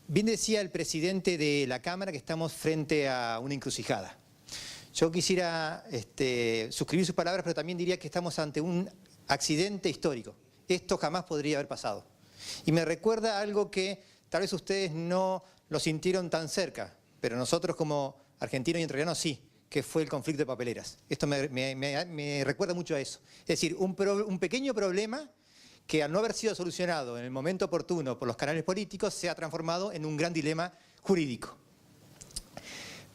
Bien decía el presidente de la Cámara que estamos frente a una encrucijada. Yo quisiera suscribir sus palabras, pero también diría que estamos ante un accidente histórico. Esto jamás podría haber pasado. Y me recuerda algo que tal vez ustedes no lo sintieron tan cerca, pero nosotros como argentinos y entrerrianos sí, que fue el conflicto de papeleras. Esto me recuerda mucho a eso. Es decir, un pequeño problema que al no haber sido solucionado en el momento oportuno por los canales políticos se ha transformado en un gran dilema jurídico.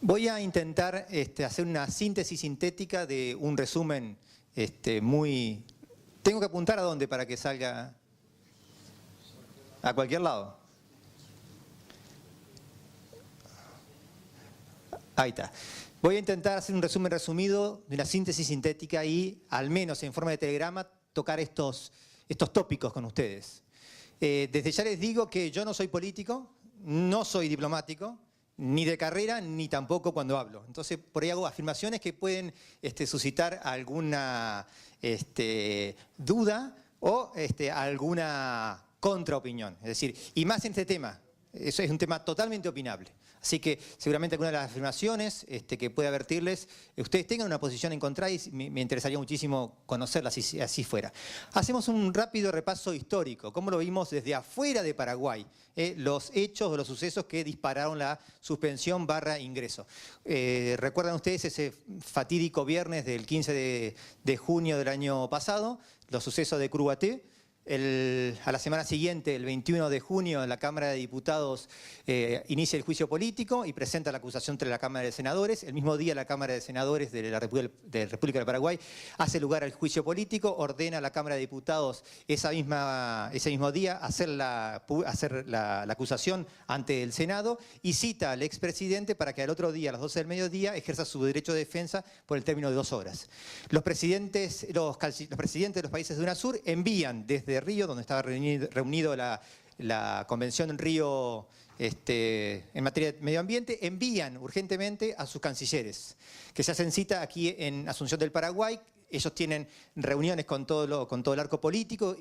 Voy a intentar hacer una síntesis sintética de un resumen muy... ¿Tengo que apuntar a dónde para que salga? A cualquier lado. Ahí está. Voy a intentar hacer un resumen resumido de una síntesis sintética y, al menos en forma de telegrama, tocar estos tópicos con ustedes. Desde ya les digo que yo no soy político, no soy diplomático, ni de carrera, ni tampoco cuando hablo. Entonces, por ahí hago afirmaciones que pueden suscitar alguna duda o alguna contraopinión. Es decir, y más en este tema, eso es un tema totalmente opinable. Así que seguramente algunas de las afirmaciones que pueda advertirles, ustedes tengan una posición encontrada y me interesaría muchísimo conocerla si así fuera. Hacemos un rápido repaso histórico, cómo lo vimos desde afuera de Paraguay, los hechos o los sucesos que dispararon la suspensión / ingreso. ¿Recuerdan ustedes ese fatídico viernes del 15 de junio del año pasado, los sucesos de Curuguaté? A la semana siguiente, el 21 de junio, la Cámara de Diputados inicia el juicio político y presenta la acusación entre la Cámara de Senadores. El mismo día la Cámara de Senadores de la República del Paraguay hace lugar al juicio político, ordena a la Cámara de Diputados ese mismo día hacer la acusación ante el Senado y cita al expresidente para que al otro día, a las 12 del mediodía, ejerza su derecho de defensa por el término de 2 horas. Los presidentes de los países de UNASUR envían desde Río, donde estaba reunido la convención en Río en materia de medio ambiente, envían urgentemente a sus cancilleres, que se hacen cita aquí en Asunción del Paraguay. Ellos tienen reuniones con todo el arco político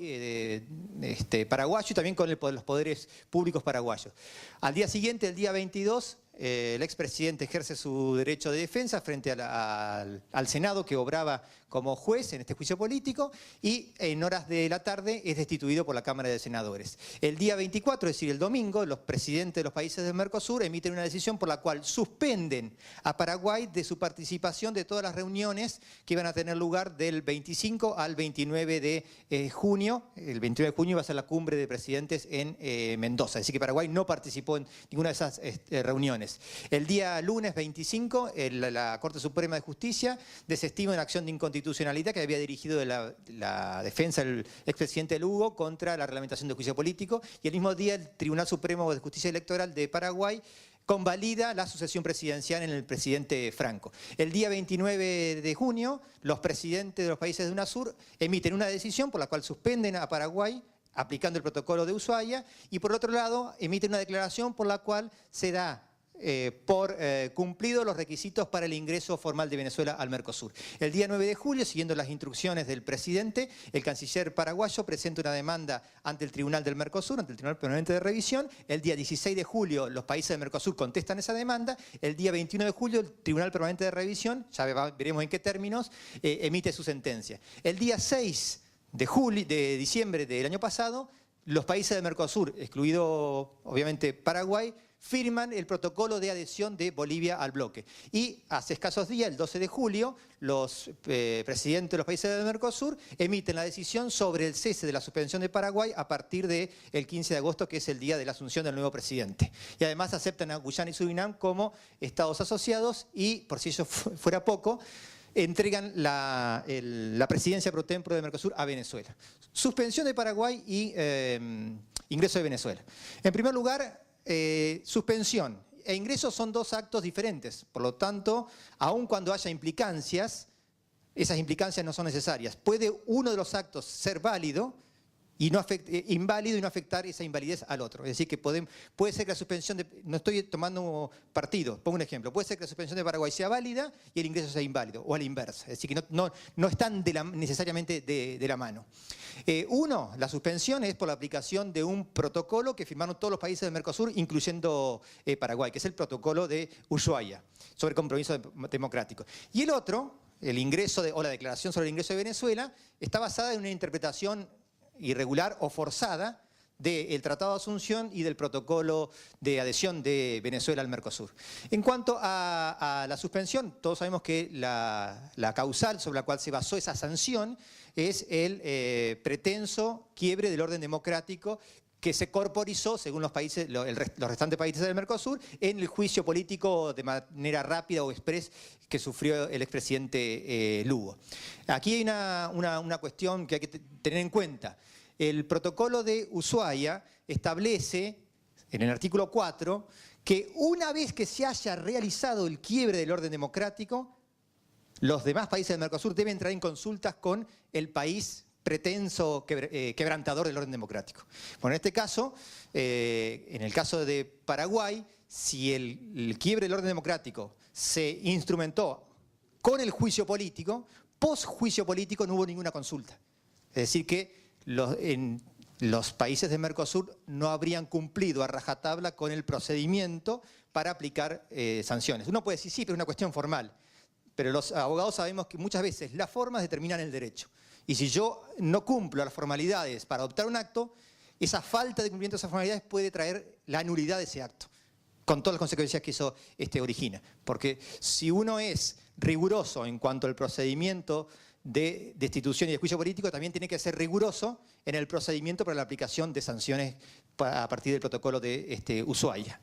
paraguayo y también con los poderes públicos paraguayos. Al día siguiente, el día 22, el expresidente ejerce su derecho de defensa frente al Senado, que obraba como juez en este juicio político, y en horas de la tarde es destituido por la Cámara de Senadores. El día 24, es decir, el domingo, los presidentes de los países del Mercosur emiten una decisión por la cual suspenden a Paraguay de su participación de todas las reuniones que iban a tener lugar del 25 al 29 de junio. El 29 de junio va a ser la cumbre de presidentes en Mendoza, así que Paraguay no participó en ninguna de esas reuniones. El día lunes 25, la Corte Suprema de Justicia desestima una acción de inconstitucionalidad que había dirigido la defensa del expresidente Lugo contra la reglamentación del juicio político, y el mismo día el Tribunal Supremo de Justicia Electoral de Paraguay convalida la sucesión presidencial en el presidente Franco. El día 29 de junio, los presidentes de los países de UNASUR emiten una decisión por la cual suspenden a Paraguay aplicando el protocolo de Ushuaia, y por otro lado emiten una declaración por la cual se da por cumplidos los requisitos para el ingreso formal de Venezuela al Mercosur. El día 9 de julio, siguiendo las instrucciones del presidente, el canciller paraguayo presenta una demanda ante el Tribunal del Mercosur, ante el Tribunal Permanente de Revisión. El día 16 de julio los países del Mercosur contestan esa demanda. El día 21 de julio el Tribunal Permanente de Revisión, ya veremos en qué términos, emite su sentencia. El día 6 de diciembre del año pasado, los países del Mercosur, excluido obviamente Paraguay, firman el protocolo de adhesión de Bolivia al bloque. Y hace escasos días, el 12 de julio, los presidentes de los países del Mercosur emiten la decisión sobre el cese de la suspensión de Paraguay a partir del 15 de agosto, que es el día de la asunción del nuevo presidente. Y además aceptan a Guyana y Surinam como estados asociados y, por si eso fuera poco, entregan la presidencia pro tempore de Mercosur a Venezuela. Suspensión de Paraguay y ingreso de Venezuela. En primer lugar, suspensión e ingreso son dos actos diferentes. Por lo tanto, aun cuando haya implicancias, esas implicancias no son necesarias. Puede uno de los actos ser válido inválido y no afectar esa invalidez al otro. Es decir, que puede ser que la suspensión no estoy tomando partido, pongo un ejemplo, puede ser que la suspensión de Paraguay sea válida y el ingreso sea inválido, o a la inversa. Es decir, que no están necesariamente de la mano. La suspensión es por la aplicación de un protocolo que firmaron todos los países del Mercosur, incluyendo Paraguay, que es el protocolo de Ushuaia, sobre compromiso democrático. Y el otro, la declaración sobre el ingreso de Venezuela, está basada en una interpretación irregular o forzada del Tratado de Asunción y del protocolo de adhesión de Venezuela al Mercosur. En cuanto a la suspensión, todos sabemos que la causal sobre la cual se basó esa sanción es el pretenso quiebre del orden democrático que se corporizó, según los restantes países del Mercosur, en el juicio político de manera rápida o express que sufrió el expresidente Lugo. Aquí hay una cuestión que hay que tener en cuenta. El protocolo de Ushuaia establece, en el artículo 4, que una vez que se haya realizado el quiebre del orden democrático, los demás países del Mercosur deben entrar en consultas con el país pretenso quebrantador del orden democrático. Bueno, en este caso, en el caso de Paraguay, si el quiebre del orden democrático se instrumentó con el juicio político, post-juicio político no hubo ninguna consulta. Es decir que los países de Mercosur no habrían cumplido a rajatabla con el procedimiento para aplicar sanciones. Uno puede decir, sí, pero es una cuestión formal. Pero los abogados sabemos que muchas veces las formas determinan el derecho. Y si yo no cumplo las formalidades para adoptar un acto, esa falta de cumplimiento de esas formalidades puede traer la nulidad de ese acto, con todas las consecuencias que eso origina. Porque si uno es riguroso en cuanto al procedimiento de destitución y de juicio político, también tiene que ser riguroso en el procedimiento para la aplicación de sanciones a partir del protocolo de Ushuaia.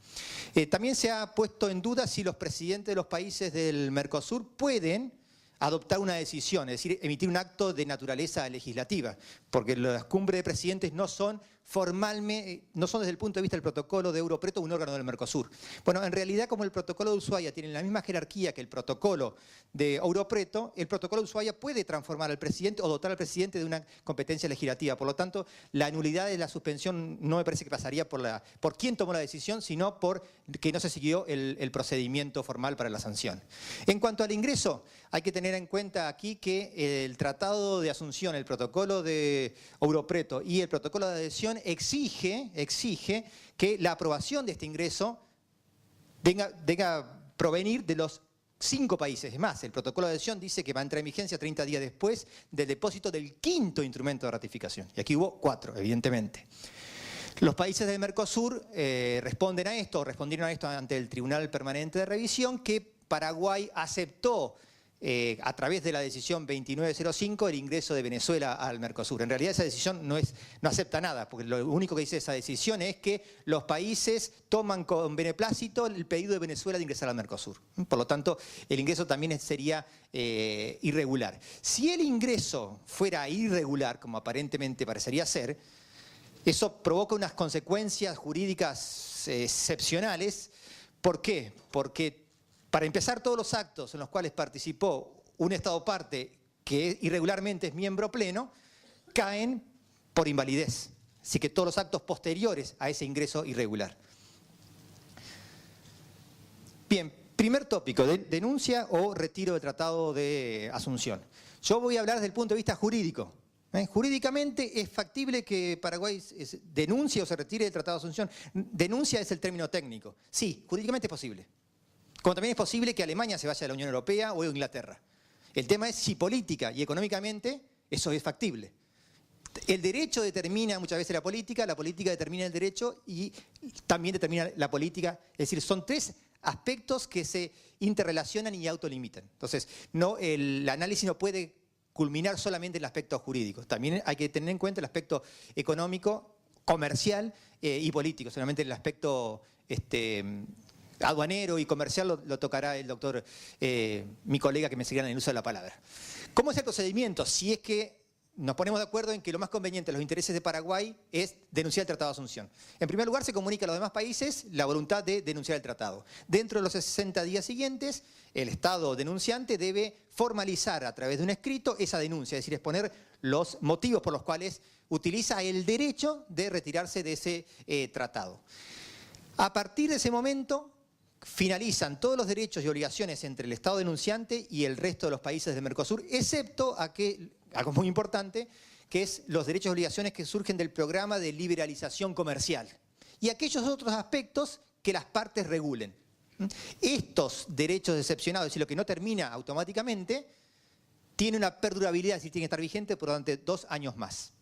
También se ha puesto en duda si los presidentes de los países del Mercosur pueden adoptar una decisión, es decir, emitir un acto de naturaleza legislativa, porque las cumbres de presidentes no son formalmente, no son desde el punto de vista del protocolo de Europreto un órgano del Mercosur. Bueno, en realidad, como el protocolo de Ushuaia tiene la misma jerarquía que el protocolo de Europreto, el protocolo de Ushuaia puede transformar al presidente o dotar al presidente de una competencia legislativa. Por lo tanto, la nulidad de la suspensión no me parece que pasaría por quién tomó la decisión, sino por que no se siguió el procedimiento formal para la sanción. En cuanto al ingreso, hay que tener en cuenta aquí que el Tratado de Asunción, el protocolo de Europreto y el protocolo de adhesión exige que la aprobación de este ingreso venga provenir de los 5 países. Es más, el protocolo de adhesión dice que va a entrar en vigencia 30 días después del depósito del 5º instrumento de ratificación. Y aquí hubo 4, evidentemente. Los países del Mercosur respondieron a esto ante el Tribunal Permanente de Revisión, que Paraguay aceptó a través de la decisión 2905 el ingreso de Venezuela al Mercosur. En realidad esa decisión no acepta nada, porque lo único que dice esa decisión es que los países toman con beneplácito el pedido de Venezuela de ingresar al Mercosur. Por lo tanto, el ingreso también sería irregular. Si el ingreso fuera irregular, como aparentemente parecería ser, eso provoca unas consecuencias jurídicas excepcionales. ¿Por qué? Porque para empezar, todos los actos en los cuales participó un Estado parte que irregularmente es miembro pleno, caen por invalidez. Así que todos los actos posteriores a ese ingreso irregular. Bien, primer tópico, denuncia o retiro del Tratado de Asunción. Yo voy a hablar desde el punto de vista jurídico. Jurídicamente es factible que Paraguay denuncie o se retire del Tratado de Asunción. Denuncia es el término técnico. Sí, jurídicamente es posible. Como también es posible que Alemania se vaya de la Unión Europea o Inglaterra. El tema es si política y económicamente eso es factible. El derecho determina muchas veces la política determina el derecho y también determina la política. Es decir, son 3 aspectos que se interrelacionan y autolimitan. Entonces, el análisis no puede culminar solamente en el aspecto jurídico. También hay que tener en cuenta el aspecto económico, comercial y político. Solamente el aspecto aduanero y comercial lo tocará el mi colega que me seguirá en el uso de la palabra. ¿Cómo es el procedimiento? Si es que nos ponemos de acuerdo en que lo más conveniente a los intereses de Paraguay es denunciar el Tratado de Asunción. En primer lugar, se comunica a los demás países la voluntad de denunciar el tratado. Dentro de los 60 días siguientes, el Estado denunciante debe formalizar a través de un escrito esa denuncia, es decir, exponer los motivos por los cuales utiliza el derecho de retirarse de ese tratado. A partir de ese momento, finalizan todos los derechos y obligaciones entre el Estado denunciante y el resto de los países del Mercosur, excepto algo muy importante, que es los derechos y obligaciones que surgen del programa de liberalización comercial y aquellos otros aspectos que las partes regulen. Estos derechos excepcionados, es decir, lo que no termina automáticamente, tiene una perdurabilidad, es decir, tiene que estar vigente por durante 2 años más.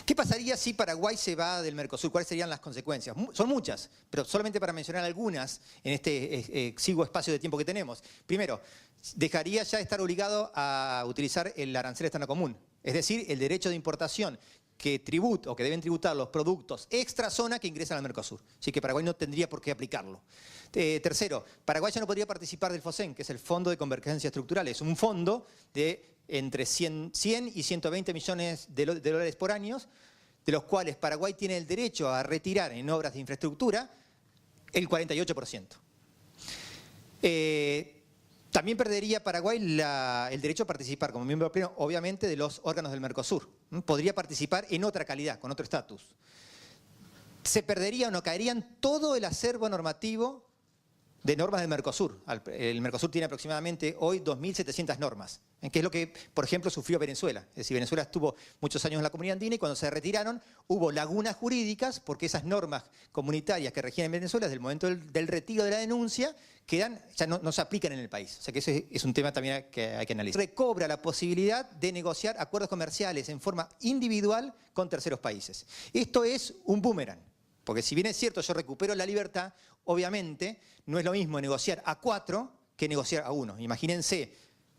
¿Qué pasaría si Paraguay se va del Mercosur? ¿Cuáles serían las consecuencias? Son muchas, pero solamente para mencionar algunas en este exiguo espacio de tiempo que tenemos. Primero, dejaría ya de estar obligado a utilizar el arancel externo común, es decir, el derecho de importación que tributa o que deben tributar los productos extra zona que ingresan al Mercosur. Así que Paraguay no tendría por qué aplicarlo. Tercero, Paraguay ya no podría participar del FOSEN, que es el Fondo de Convergencia Estructural. Es un fondo de entre 100 y 120 millones de dólares por año, de los cuales Paraguay tiene el derecho a retirar en obras de infraestructura el 48%. También perdería Paraguay el derecho a participar como miembro pleno, obviamente, de los órganos del Mercosur. Podría participar en otra calidad, con otro estatus. Se perdería o no caerían todo el acervo normativo de normas del Mercosur. El Mercosur tiene aproximadamente hoy 2.700 normas, que es lo que, por ejemplo, sufrió Venezuela. Es decir, Venezuela estuvo muchos años en la Comunidad Andina y cuando se retiraron hubo lagunas jurídicas porque esas normas comunitarias que regían en Venezuela desde el momento del retiro de la denuncia ya no se aplican en el país. O sea que ese es un tema también que hay que analizar. Recobra la posibilidad de negociar acuerdos comerciales en forma individual con terceros países. Esto es un boomerang. Porque si bien es cierto, yo recupero la libertad, obviamente no es lo mismo negociar a 4 que negociar a 1. Imagínense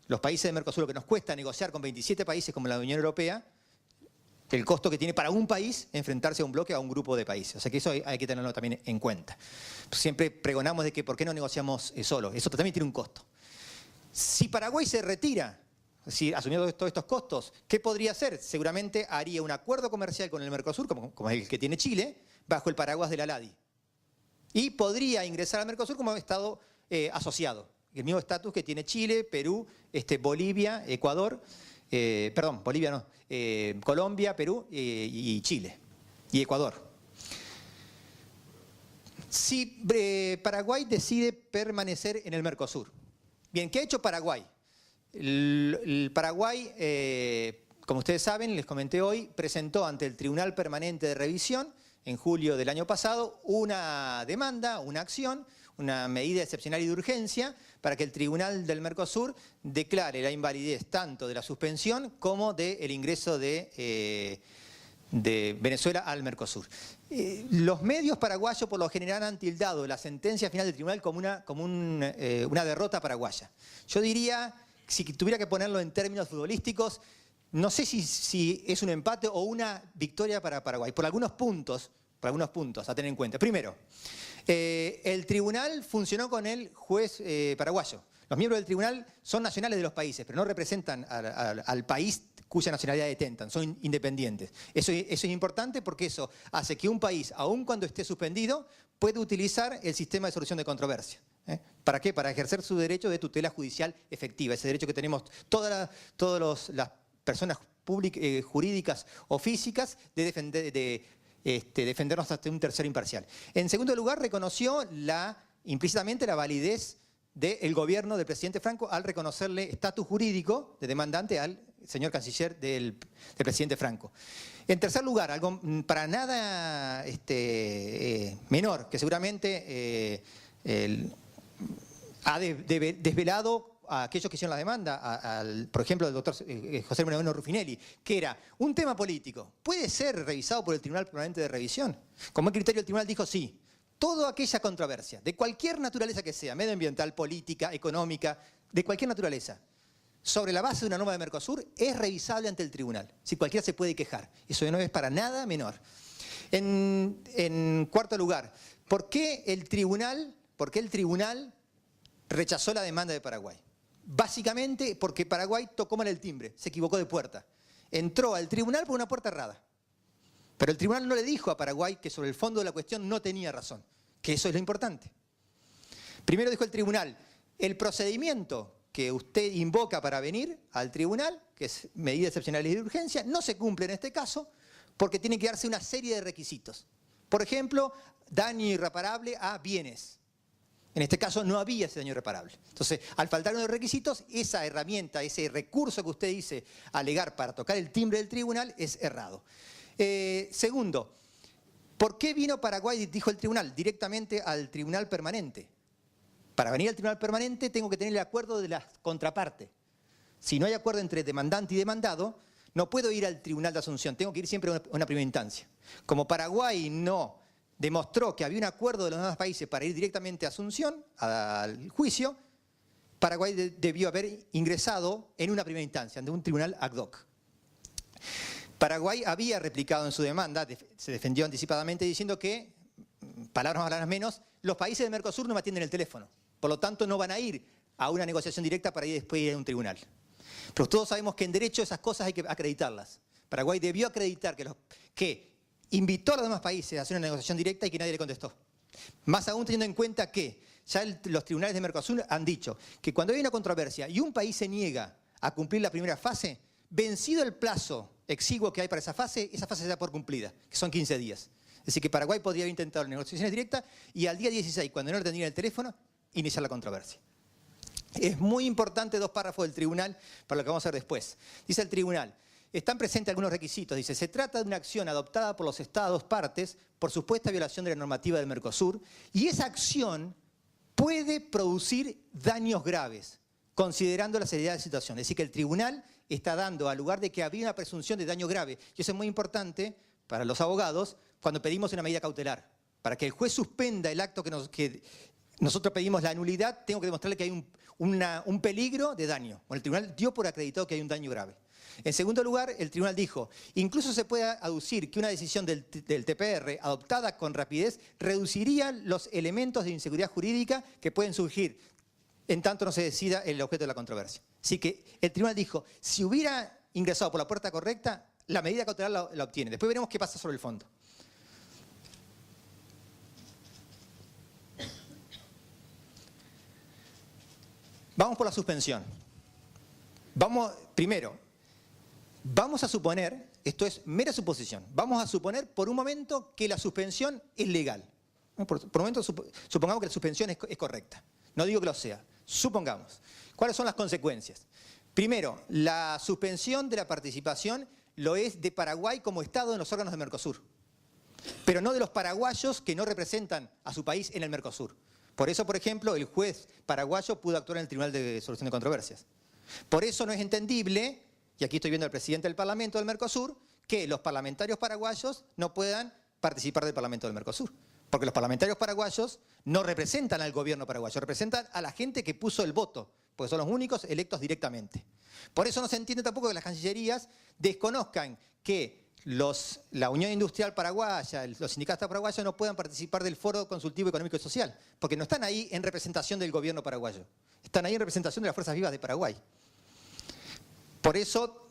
los países de Mercosur, lo que nos cuesta negociar con 27 países como la Unión Europea, el costo que tiene para un país enfrentarse a un bloque, a un grupo de países. O sea que eso hay que tenerlo también en cuenta. Siempre pregonamos de que ¿por qué no negociamos solos? Eso también tiene un costo. Si Paraguay se retira, asumiendo todos estos costos, ¿qué podría hacer? Seguramente haría un acuerdo comercial con el Mercosur, como el que tiene Chile, bajo el paraguas de la LADI. Y podría ingresar al Mercosur como Estado asociado. El mismo estatus que tiene Chile, Perú, Bolivia, Ecuador, Bolivia no, Colombia, Perú y Chile. Y Ecuador. Si Paraguay decide permanecer en el Mercosur. Bien, ¿qué ha hecho Paraguay? El Paraguay, como ustedes saben, les comenté hoy, presentó ante el Tribunal Permanente de Revisión en julio del año pasado una demanda, una acción, una medida excepcional y de urgencia para que el Tribunal del Mercosur declare la invalidez tanto de la suspensión como del ingreso de Venezuela al Mercosur. Los medios paraguayos por lo general han tildado la sentencia final del tribunal como una derrota paraguaya. Yo diría, si tuviera que ponerlo en términos futbolísticos, no sé si es un empate o una victoria para Paraguay, por algunos puntos a tener en cuenta. Primero, el tribunal funcionó con el juez paraguayo. Los miembros del tribunal son nacionales de los países, pero no representan al país cuya nacionalidad detentan, son independientes. Eso es importante porque eso hace que un país, aun cuando esté suspendido, pueda utilizar el sistema de solución de controversia. ¿Para qué? Para ejercer su derecho de tutela judicial efectiva, ese derecho que tenemos todas las personas jurídicas o físicas de defendernos hasta un tercero imparcial. En segundo lugar, reconoció implícitamente la validez del gobierno del presidente Franco al reconocerle estatus jurídico de demandante al señor canciller del presidente Franco. En tercer lugar, algo para nada menor, que seguramente ha desvelado a aquellos que hicieron la demanda, por ejemplo, al doctor José Moreno Ruffinelli, que era un tema político. ¿Puede ser revisado por el Tribunal Permanente de Revisión? Como criterio el tribunal dijo sí. Toda aquella controversia, de cualquier naturaleza que sea, medioambiental, política, económica, de cualquier naturaleza, sobre la base de una norma de Mercosur, es revisable ante el tribunal. Si cualquiera se puede quejar. Eso no es para nada menor. En cuarto lugar, ¿por qué el tribunal rechazó la demanda de Paraguay? Básicamente porque Paraguay tocó mal el timbre, se equivocó de puerta. entró al tribunal por una puerta errada. Pero el tribunal no le dijo a Paraguay que sobre el fondo de la cuestión no tenía razón, que eso es lo importante. Primero dijo el tribunal, el procedimiento que usted invoca para venir al tribunal, que es medida excepcional y de urgencia, no se cumple en este caso porque tiene que darse una serie de requisitos. Por ejemplo, daño irreparable a bienes. En este caso no había ese daño irreparable. Entonces, al faltar uno de los requisitos, esa herramienta, ese recurso que usted dice alegar para tocar el timbre del tribunal es errado. Segundo, ¿por qué vino Paraguay, dijo el tribunal, directamente al tribunal permanente? Para venir al tribunal permanente tengo que tener el acuerdo de la contraparte. Si no hay acuerdo entre demandante y demandado, no puedo ir al tribunal de Asunción, tengo que ir siempre a una primera instancia. Como Paraguay no demostró que había un acuerdo de los demás países para ir directamente a Asunción, al juicio, Paraguay debió haber ingresado en una primera instancia, ante un tribunal ad hoc. Paraguay había replicado en su demanda, se defendió anticipadamente diciendo que, palabras más, palabras menos, los países del Mercosur no me atienden el teléfono. Por lo tanto, no van a ir a una negociación directa para ir después ir a un tribunal. Pero todos sabemos que en derecho esas cosas hay que acreditarlas. Paraguay debió acreditar que invitó a los demás países a hacer una negociación directa y que nadie le contestó. Más aún teniendo en cuenta que ya los tribunales de Mercosur han dicho que cuando hay una controversia y un país se niega a cumplir la primera fase, vencido el plazo exiguo que hay para esa fase se da por cumplida, que son 15 días. Es decir, que Paraguay podría haber intentado negociaciones directas y al día 16, cuando no le tendrían el teléfono, iniciar la controversia. Es muy importante dos párrafos del tribunal para lo que vamos a ver después. Dice el tribunal, están presentes algunos requisitos. Dice, se trata de una acción adoptada por los Estados partes por supuesta violación de la normativa del Mercosur y esa acción puede producir daños graves, considerando la seriedad de la situación. Es decir, que el tribunal está dando, al lugar de que había una presunción de daño grave, y eso es muy importante para los abogados, cuando pedimos una medida cautelar. Para que el juez suspenda el acto que nosotros pedimos la nulidad, tengo que demostrarle que hay un peligro de daño. Bueno, el tribunal dio por acreditado que hay un daño grave. En segundo lugar, el tribunal dijo, incluso se puede aducir que una decisión del TPR adoptada con rapidez reduciría los elementos de inseguridad jurídica que pueden surgir en tanto no se decida el objeto de la controversia. Así que el tribunal dijo, si hubiera ingresado por la puerta correcta, la medida cautelar la obtiene. Después veremos qué pasa sobre el fondo. Vamos por la suspensión. Primero, vamos a suponer, esto es mera suposición, vamos a suponer por un momento que la suspensión es legal. Por un momento supongamos que la suspensión es correcta. No digo que lo sea, supongamos. ¿Cuáles son las consecuencias? Primero, la suspensión de la participación lo es de Paraguay como Estado en los órganos de Mercosur, pero no de los paraguayos que no representan a su país en el Mercosur. Por eso, por ejemplo, el juez paraguayo pudo actuar en el Tribunal de Solución de Controversias. Por eso no es entendible, y aquí estoy viendo al presidente del Parlamento del Mercosur, que los parlamentarios paraguayos no puedan participar del Parlamento del Mercosur. Porque los parlamentarios paraguayos no representan al gobierno paraguayo, representan a la gente que puso el voto, porque son los únicos electos directamente. Por eso no se entiende tampoco que las cancillerías desconozcan que la Unión Industrial Paraguaya, los sindicatos paraguayos no puedan participar del Foro Consultivo Económico y Social, porque no están ahí en representación del gobierno paraguayo, están ahí en representación de las fuerzas vivas de Paraguay. Por eso,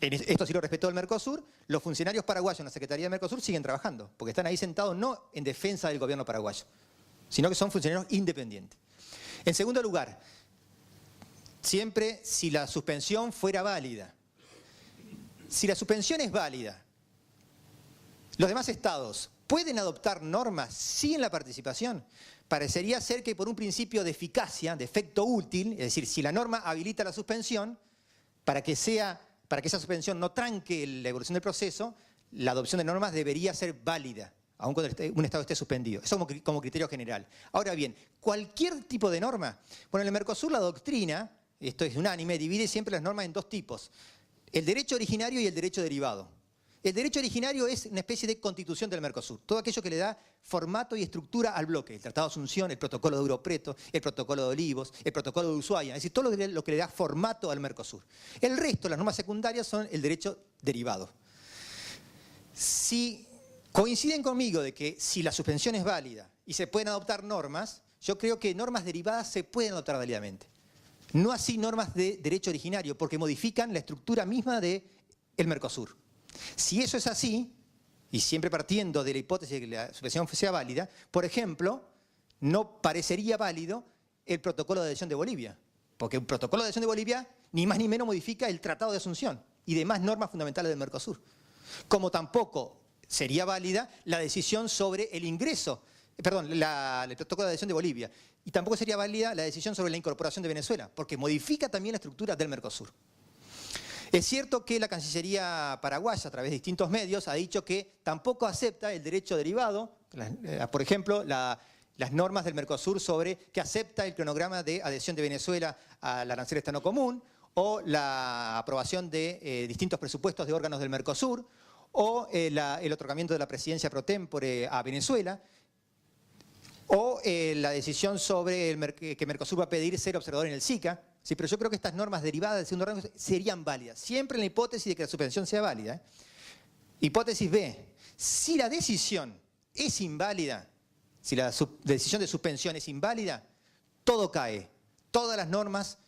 esto sí lo respetó el Mercosur, los funcionarios paraguayos en la Secretaría de Mercosur siguen trabajando, porque están ahí sentados no en defensa del gobierno paraguayo, sino que son funcionarios independientes. En segundo lugar, siempre si la suspensión fuera válida. Si la suspensión es válida, los demás estados pueden adoptar normas sin la participación. Parecería ser que por un principio de eficacia, de efecto útil, es decir, si la norma habilita la suspensión, para que esa suspensión no tranque la evolución del proceso, la adopción de normas debería ser válida, aun cuando un estado esté suspendido. Eso como criterio general. Ahora bien, cualquier tipo de norma, bueno, en el Mercosur la doctrina, esto es unánime, divide siempre las normas en dos tipos. El derecho originario y el derecho derivado. El derecho originario es una especie de constitución del Mercosur, todo aquello que le da formato y estructura al bloque, el Tratado de Asunción, el Protocolo de Europreto, el Protocolo de Olivos, el Protocolo de Ushuaia, es decir, todo lo que le da formato al Mercosur. El resto, las normas secundarias, son el derecho derivado. Si coinciden conmigo de que si la suspensión es válida y se pueden adoptar normas, yo creo que normas derivadas se pueden adoptar válidamente. No así normas de derecho originario, porque modifican la estructura misma del el Mercosur. Si eso es así, y siempre partiendo de la hipótesis de que la suspensión sea válida, por ejemplo, no parecería válido el protocolo de adhesión de Bolivia, porque un protocolo de adhesión de Bolivia ni más ni menos modifica el Tratado de Asunción y demás normas fundamentales del Mercosur. Como tampoco sería válida la decisión sobre el ingreso, el protocolo de adhesión de Bolivia, y tampoco sería válida la decisión sobre la incorporación de Venezuela, porque modifica también la estructura del Mercosur. Es cierto que la Cancillería paraguaya, a través de distintos medios, ha dicho que tampoco acepta el derecho derivado, por ejemplo, las normas del Mercosur sobre que acepta el cronograma de adhesión de Venezuela al arancel externo común, o la aprobación de distintos presupuestos de órganos del Mercosur, o el otorgamiento de la presidencia pro tempore a Venezuela, o la decisión sobre que Mercosur va a pedir ser observador en el SICA. Sí, pero yo creo que estas normas derivadas del segundo rango serían válidas, siempre en la hipótesis de que la suspensión sea válida. Hipótesis B, si la decisión es inválida, si la decisión de suspensión es inválida, todo cae. Todas las normas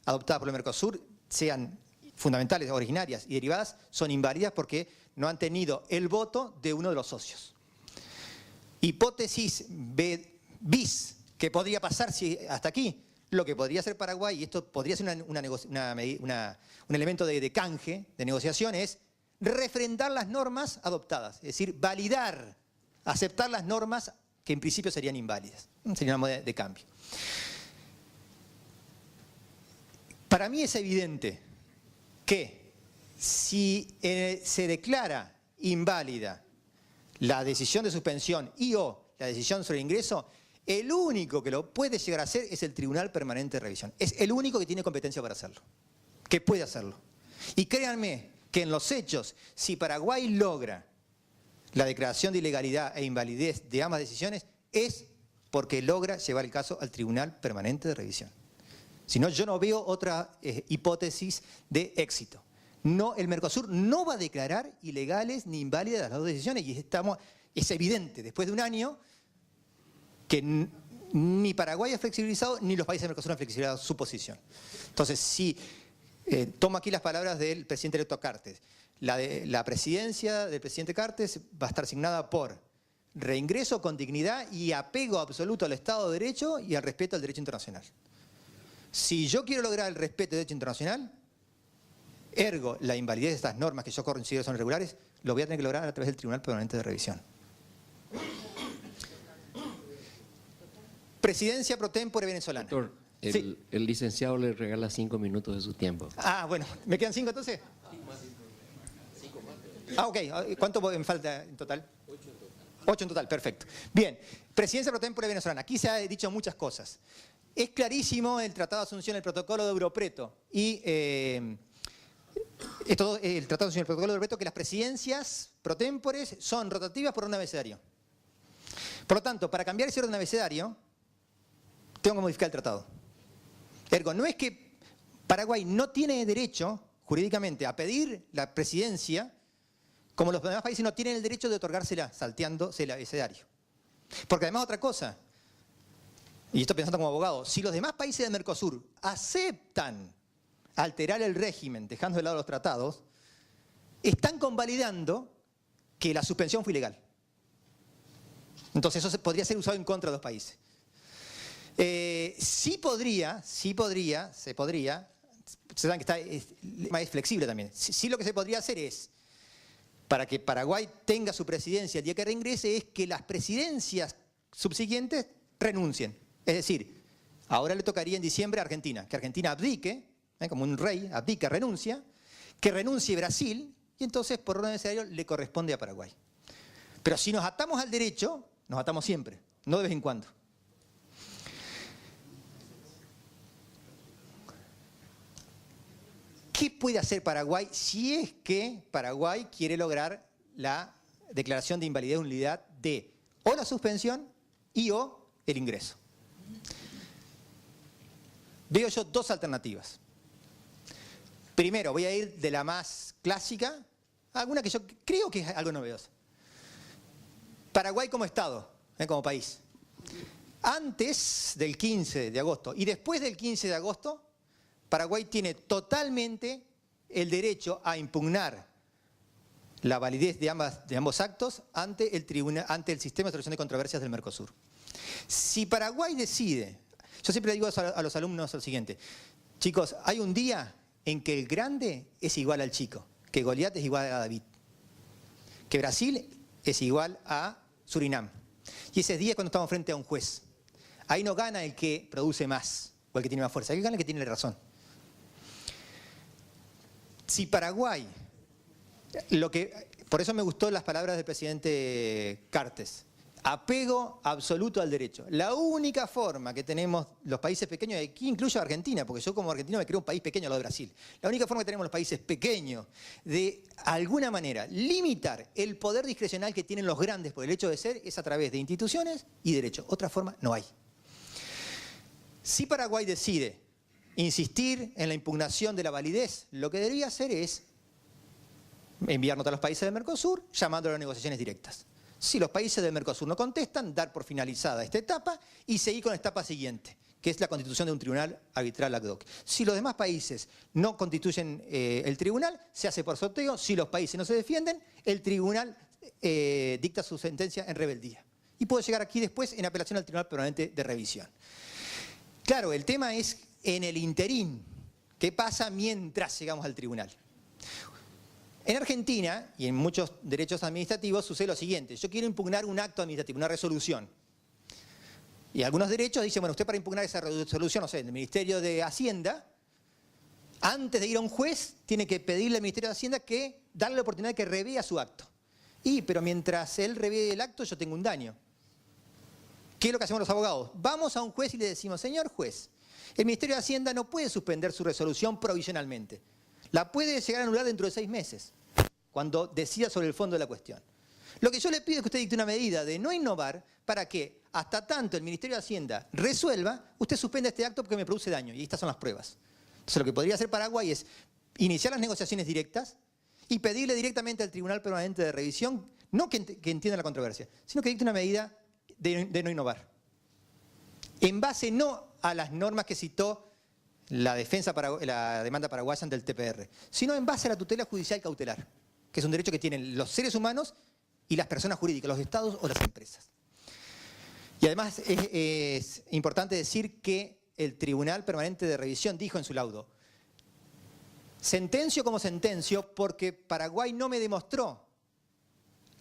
adoptadas por el Mercosur, sean fundamentales, originarias y derivadas, son inválidas porque no han tenido el voto de uno de los socios. Hipótesis B bis, ¿qué podría pasar si hasta aquí? Lo que podría hacer Paraguay, y esto podría ser un elemento de canje, de negociación, es refrendar las normas adoptadas, es decir, validar, aceptar las normas que en principio serían inválidas. Sería una moneda de cambio. Para mí es evidente que si se declara inválida la decisión de suspensión y o la decisión sobre ingreso, el único que lo puede llegar a hacer es el Tribunal Permanente de Revisión. Es el único que tiene competencia para hacerlo, que puede hacerlo. Y créanme que en los hechos, si Paraguay logra la declaración de ilegalidad e invalidez de ambas decisiones, es porque logra llevar el caso al Tribunal Permanente de Revisión. Si no, yo no veo otra hipótesis de éxito. No, el Mercosur no va a declarar ilegales ni inválidas las dos decisiones, y es evidente, después de un año, que ni Paraguay ha flexibilizado, ni los países del Mercosur han flexibilizado su posición. Entonces, si tomo aquí las palabras del presidente electo Cartes, la presidencia del presidente Cartes va a estar asignada por reingreso con dignidad y apego absoluto al Estado de Derecho y al respeto al derecho internacional. Si yo quiero lograr el respeto del derecho internacional, ergo la invalidez de estas normas que yo considero son irregulares, lo voy a tener que lograr a través del Tribunal Permanente de Revisión. Presidencia pro tempore venezolana. Doctor, Sí. el licenciado le regala 5 minutos de su tiempo. Ah, bueno, ¿me quedan 5 entonces? Ah, ok. ¿Cuánto me falta en total? 8 en total, perfecto. Bien, presidencia pro tempore venezolana. Aquí se ha dicho muchas cosas. Es clarísimo el Tratado de Asunción, el protocolo de Europreto y el Tratado de Asunción, el protocolo de Europreto, que las presidencias pro tempores son rotativas por un abecedario. Por lo tanto, para cambiar ese orden abecedario, tengo que modificar el tratado. Ergo, no es que Paraguay no tiene derecho jurídicamente a pedir la presidencia, como los demás países no tienen el derecho de otorgársela salteándose el abecedario. Porque además otra cosa, y esto pensando como abogado, si los demás países del Mercosur aceptan alterar el régimen dejando de lado los tratados, están convalidando que la suspensión fue ilegal. Entonces eso podría ser usado en contra de los países. Se podría, se saben que es flexible también. Sí, lo que se podría hacer es, para que Paraguay tenga su presidencia el día que reingrese, es que las presidencias subsiguientes renuncien. Es decir, ahora le tocaría en diciembre a Argentina, que Argentina abdique, como un rey, abdica, renuncia, que renuncie Brasil, y entonces por orden necesario le corresponde a Paraguay. Pero si nos atamos al derecho, nos atamos siempre, no de vez en cuando. ¿Qué puede hacer Paraguay si es que Paraguay quiere lograr la declaración de invalidez o nulidad de o la suspensión y o el ingreso? Veo yo dos alternativas. Primero, voy a ir de la más clásica a alguna que yo creo que es algo novedosa. Paraguay como Estado, como país. Antes del 15 de agosto y después del 15 de agosto, Paraguay tiene totalmente el derecho a impugnar la validez de ambos actos ante el sistema de solución de controversias del Mercosur. Si Paraguay decide, yo siempre le digo a los alumnos lo siguiente: chicos, hay un día en que el grande es igual al chico, que Goliat es igual a David, que Brasil es igual a Surinam. Y ese día es cuando estamos frente a un juez. Ahí no gana el que produce más o el que tiene más fuerza, ahí gana el que tiene la razón. Si Paraguay, por eso me gustó las palabras del presidente Cartes, apego absoluto al derecho. La única forma que tenemos los países pequeños, y aquí incluyo a Argentina, porque yo como argentino me creo un país pequeño al lado de Brasil. La única forma que tenemos los países pequeños de alguna manera limitar el poder discrecional que tienen los grandes por el hecho de ser es a través de instituciones y derecho. Otra forma no hay. Si Paraguay decide insistir en la impugnación de la validez, lo que debería hacer es enviar nota a los países del Mercosur llamando a las negociaciones directas. Si los países del Mercosur no contestan, dar por finalizada esta etapa y seguir con la etapa siguiente, que es la constitución de un tribunal arbitral ad hoc. Si los demás países no constituyen el tribunal, se hace por sorteo. Si los países no se defienden, el tribunal dicta su sentencia en rebeldía. Y puede llegar aquí después en apelación al Tribunal Permanente de Revisión. Claro, el tema es en el interín. ¿Qué pasa mientras llegamos al tribunal? En Argentina, y en muchos derechos administrativos, sucede lo siguiente. Yo quiero impugnar un acto administrativo, una resolución. Y algunos derechos dicen, bueno, usted para impugnar esa resolución, no sé, del Ministerio de Hacienda, antes de ir a un juez, tiene que pedirle al Ministerio de Hacienda que darle la oportunidad de que revea su acto. Pero mientras él revee el acto, yo tengo un daño. ¿Qué es lo que hacemos los abogados? Vamos a un juez y le decimos, señor juez, el Ministerio de Hacienda no puede suspender su resolución provisionalmente. La puede llegar a anular dentro de 6 meses, cuando decida sobre el fondo de la cuestión. Lo que yo le pido es que usted dicte una medida de no innovar para que, hasta tanto el Ministerio de Hacienda resuelva, usted suspenda este acto porque me produce daño. Y estas son las pruebas. Entonces lo que podría hacer Paraguay es iniciar las negociaciones directas y pedirle directamente al Tribunal Permanente de Revisión, no que entienda la controversia, sino que dicte una medida de no innovar. En base no a las normas que citó la demanda paraguaya ante el TPR, sino en base a la tutela judicial cautelar, que es un derecho que tienen los seres humanos y las personas jurídicas, los estados o las empresas. Y además es importante decir que el Tribunal Permanente de Revisión dijo en su laudo, sentencio como sentencio porque Paraguay no me demostró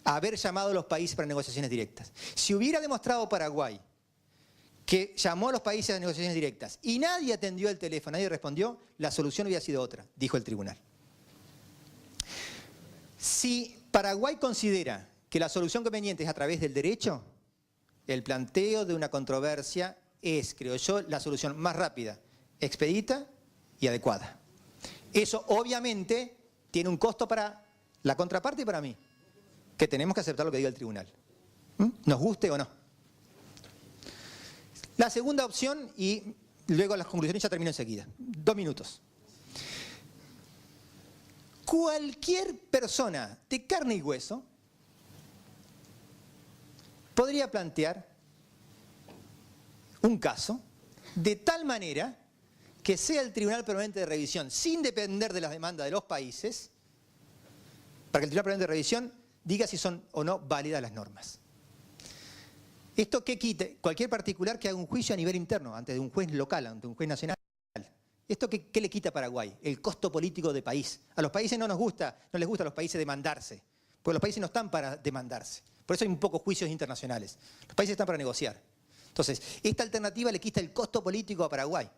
haber llamado a los países para negociaciones directas. Si hubiera demostrado Paraguay que llamó a los países a negociaciones directas y nadie atendió el teléfono, nadie respondió, la solución hubiera sido otra, dijo el tribunal. Si Paraguay considera que la solución conveniente es a través del derecho, el planteo de una controversia es, creo yo, la solución más rápida, expedita y adecuada. Eso obviamente tiene un costo para la contraparte y para mí, que tenemos que aceptar lo que diga el tribunal, nos guste o no. La segunda opción, y luego las conclusiones ya termino enseguida, 2 minutos. Cualquier persona de carne y hueso podría plantear un caso de tal manera que sea el Tribunal Permanente de Revisión, sin depender de las demandas de los países, para que el Tribunal Permanente de Revisión diga si son o no válidas las normas. ¿Esto qué quita? Cualquier particular que haga un juicio a nivel interno, ante un juez local, ante un juez nacional. ¿Esto qué le quita a Paraguay? El costo político de país. A los países no les gusta a los países demandarse, porque los países no están para demandarse. Por eso hay un poco juicios internacionales. Los países están para negociar. Entonces, esta alternativa le quita el costo político a Paraguay.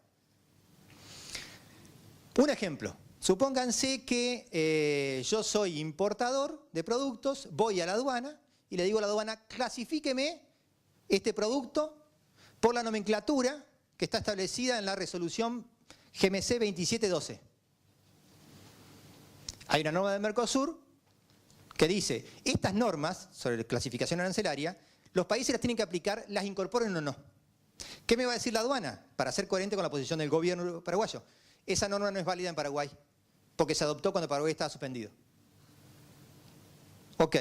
Un ejemplo. Supónganse que yo soy importador de productos, voy a la aduana y le digo a la aduana, clasifíqueme este producto por la nomenclatura que está establecida en la resolución GMC 2712. Hay una norma del Mercosur que dice, estas normas sobre clasificación arancelaria, los países las tienen que aplicar, las incorporen o no. ¿Qué me va a decir la aduana? Para ser coherente con la posición del gobierno paraguayo. Esa norma no es válida en Paraguay, porque se adoptó cuando Paraguay estaba suspendido. Ok,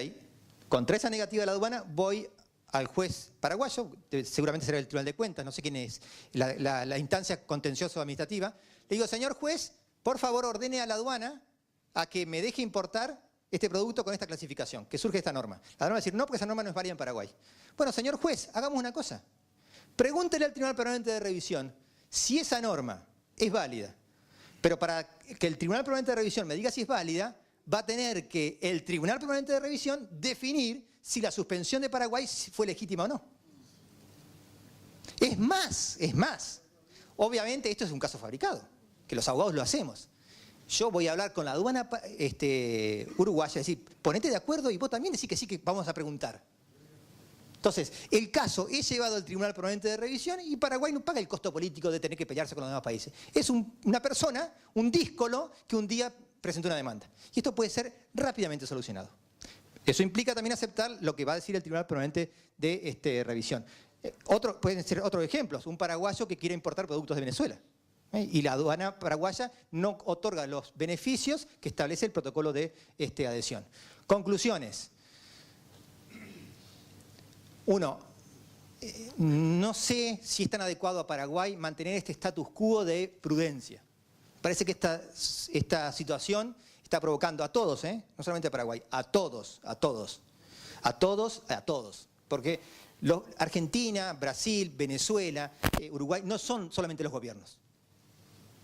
contra esa negativa de la aduana voy al juez paraguayo, seguramente será el Tribunal de Cuentas, no sé quién es, la instancia contencioso administrativa. Le digo, señor juez, por favor ordene a la aduana a que me deje importar este producto con esta clasificación, que surge esta norma. La norma va a decir, no, porque esa norma no es válida en Paraguay. Bueno, señor juez, hagamos una cosa. Pregúntele al Tribunal Permanente de Revisión si esa norma es válida. Pero para que el Tribunal Permanente de Revisión me diga si es válida, va a tener que el Tribunal Permanente de Revisión definir si la suspensión de Paraguay fue legítima o no. Es más. Obviamente esto es un caso fabricado, que los abogados lo hacemos. Yo voy a hablar con la aduana uruguaya, decir, ponete de acuerdo y vos también decís que sí, que vamos a preguntar. Entonces, el caso es llevado al Tribunal Permanente de Revisión y Paraguay no paga el costo político de tener que pelearse con los demás países. Es una persona, un díscolo, que un día presentó una demanda. Y esto puede ser rápidamente solucionado. Eso implica también aceptar lo que va a decir el Tribunal Permanente de Revisión. Pueden ser otros ejemplos. Un paraguayo que quiere importar productos de Venezuela. Y la aduana paraguaya no otorga los beneficios que establece el protocolo de adhesión. Conclusiones. Uno, no sé si es tan adecuado a Paraguay mantener este status quo de prudencia. Parece que esta situación está provocando a todos, no solamente a Paraguay, a todos. Porque Argentina, Brasil, Venezuela, Uruguay no son solamente los gobiernos.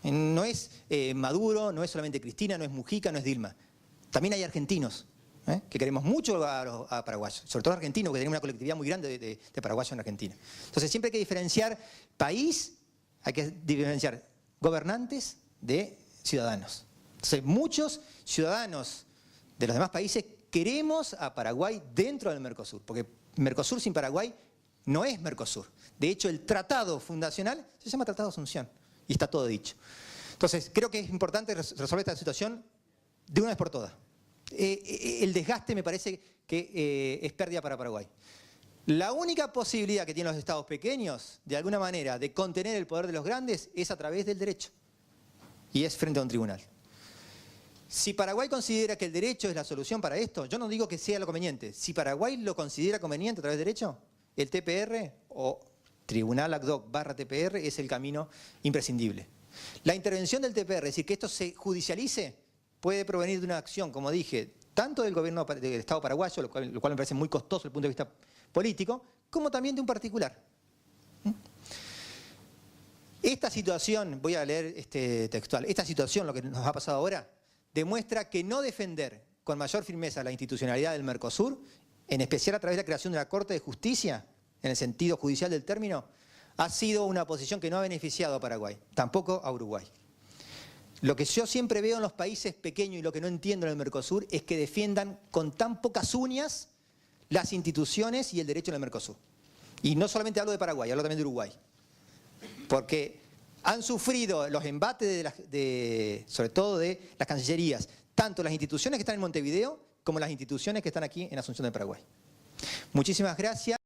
No es Maduro, no es solamente Cristina, no es Mujica, no es Dilma. También hay argentinos que queremos mucho a paraguayos, sobre todo argentinos, que tenemos una colectividad muy grande de paraguayos en Argentina. Entonces siempre hay que diferenciar país, hay que diferenciar gobernantes de ciudadanos. Entonces muchos ciudadanos de los demás países queremos a Paraguay dentro del Mercosur, porque Mercosur sin Paraguay no es Mercosur. De hecho, el tratado fundacional se llama Tratado de Asunción y está todo dicho. Entonces creo que es importante resolver esta situación de una vez por todas. El desgaste me parece que es pérdida para Paraguay. La única posibilidad que tienen los estados pequeños, de alguna manera, de contener el poder de los grandes, es a través del derecho. Y es frente a un tribunal. Si Paraguay considera que el derecho es la solución para esto, yo no digo que sea lo conveniente. Si Paraguay lo considera conveniente a través del derecho, el TPR o Tribunal ad hoc / TPR es el camino imprescindible. La intervención del TPR, es decir, que esto se judicialice, puede provenir de una acción, como dije, tanto del gobierno del Estado paraguayo, lo cual me parece muy costoso desde el punto de vista político, como también de un particular. Esta situación, voy a leer textual, esta situación, lo que nos ha pasado ahora, demuestra que no defender con mayor firmeza la institucionalidad del Mercosur, en especial a través de la creación de la Corte de Justicia, en el sentido judicial del término, ha sido una posición que no ha beneficiado a Paraguay, tampoco a Uruguay. Lo que yo siempre veo en los países pequeños y lo que no entiendo en el Mercosur es que defiendan con tan pocas uñas las instituciones y el derecho en el Mercosur. Y no solamente hablo de Paraguay, hablo también de Uruguay. Porque han sufrido los embates, sobre todo de las cancillerías, tanto las instituciones que están en Montevideo como las instituciones que están aquí en Asunción del Paraguay. Muchísimas gracias.